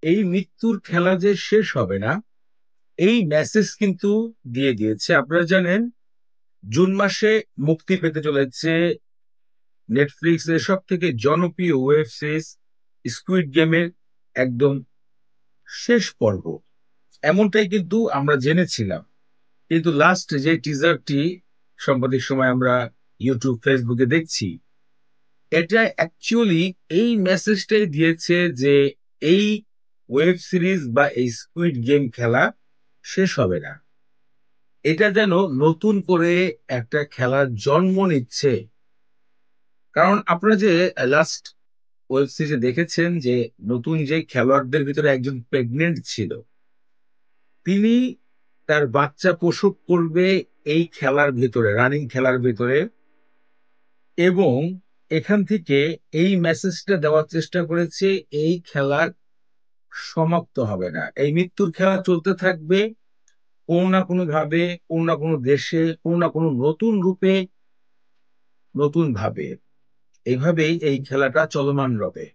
এই মৃত্যুর খেলা যে শেষ হবে না, এই মেসেজ কিন্তু দিয়ে দিয়েছে। আপনারা জানেন, জুন মাসে মুক্তি পেতে চলেছে নেটফ্লিক্স এর সব থেকে জনপ্রিয় ওয়েব সিরিজ স্কুইড গেমের একদম শেষ পর্ব। এমনটাই কিন্তু আমরা জেনেছিলাম, কিন্তু লাস্ট যে টিজারটি সাম্প্রতিক সময় আমরা ইউটিউব ফেসবুকে দেখছি, এটা অ্যাকচুয়ালি এই মেসেজটাই দিয়েছে যে এই ওয়েব সিরিজ বা এই স্কুইড গেম খেলা শেষ হবে না। এটা যেন নতুন করে একটা খেলার জন্ম নিচ্ছে। কারণ আপনারা যে লাস্ট ওয়েব সিরিজে দেখেছেন যে নতুন যে খেলোয়াড়দের ভিতরে একজন প্রেগনেন্ট ছিল, তিনি তার বাচ্চা প্রসব করবে এই খেলার ভিতরে, রানিং খেলার ভিতরে। এবং এখান থেকে এই মেসেজটা দেওয়ার চেষ্টা করেছে, এই খেলার সমাপ্ত হবে না, এই মৃত্যুর খেলা চলতে থাকবে। কোনো না কোনো ভাবে, কোনো না কোনো দেশে, কোনো না কোনো নতুন রূপে, নতুন ভাবে, এইভাবেই এই খেলাটা চলমান রবে।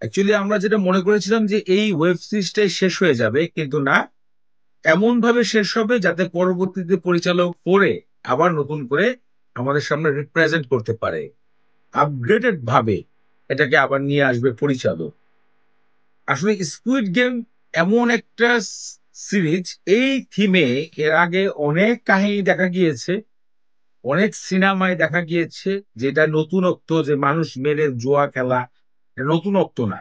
অ্যাকচুয়ালি আমরা যেটা মনে করেছিলাম যে এই ওয়েব সিরিজটাই শেষ হয়ে যাবে, কিন্তু না, এমন ভাবে শেষ হবে যাতে পরবর্তীতে পরিচালক পড়ে আবার নতুন করে আমাদের সামনে রিপ্রেজেন্ট করতে পারে, আপগ্রেডেড ভাবে এটাকে আবার নিয়ে আসবে পরিচালক। আসলে স্কুইড গেম এমন একটা সিরিজ, এই থিমে এর আগে অনেক কাহিনী দেখা গিয়েছে, অনেক সিনেমায় দেখা গিয়েছে, যেটা নতুনত্ব যে মানুষ মেরে জুয়া খেলা, এটা নতুনত্ব না।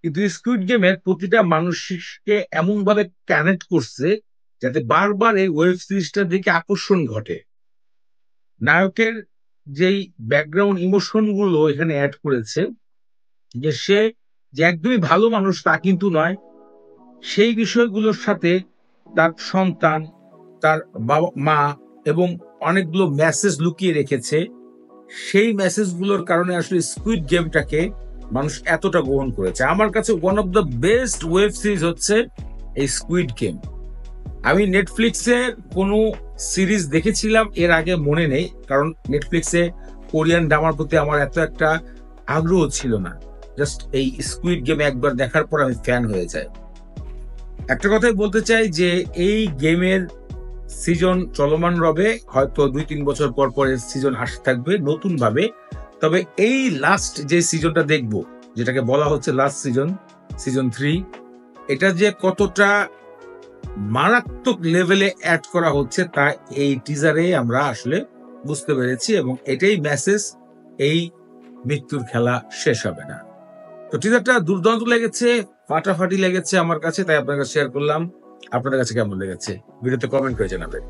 কিন্তু স্কুইড গেমের প্রতিটা মানুষকে এমন ভাবে কানেক্ট করছে যাতে বারবার এই ওয়েব সিরিজটার দিকে আকর্ষণ ঘটে। নায়কের যেই ব্যাকগ্রাউন্ড ইমোশন গুলো এখানে অ্যাড করেছে, যে সে যে একদমই ভালো মানুষ তা কিন্তু নয়, সেই বিষয়গুলোর সাথে তার সন্তান, তার বাবা মা এবং অনেকগুলো মেসেজ লুকিয়ে রেখেছে। সেই মেসেজগুলোর কারণে আসলে স্কুইড গেমটাকে মানুষ এতটা গ্রহণ করেছে। আমার কাছে one of the best web series হচ্ছে এই স্কুইড গেম। আমি নেটফ্লিক্সে কোনো সিরিজ দেখেছিলাম এর আগে মনে নেই, কারণ নেটফ্লিক্সে কোরিয়ান ড্রামার প্রতি আমার এত একটা আগ্রহ ছিল না। জাস্ট এই স্কুইড গেম একবার দেখার পর আমি ফ্যান হয়ে যাই। একটা কথাই বলতে চাই যে এই গেমের সিজন চলমান রবে, হয়তো 2-3 বছর পর পর সিজন আসতে থাকবে নতুন ভাবে। তবে এই লাস্ট যে সিজনটা দেখব, যেটাকে বলা হচ্ছে লাস্ট সিজন, সিজন 3, এটা যে কতটা মারাত্মক লেভেলে অ্যাড করা হচ্ছে তা এই টিজারে আমরা আসলে বুঝতে পেরেছি, এবং এটাই মেসেজ, এই মৃত্যুর খেলা শেষ হবে না। তো টিজারটা দুর্দান্ত লেগেছে, ফাটাফাটি লেগেছে আমার কাছে, তাই আপনার কাছে শেয়ার করলাম। আপনাদের কাছে কেমন লেগেছে ভিডিওতে কমেন্ট করে জানাবেন।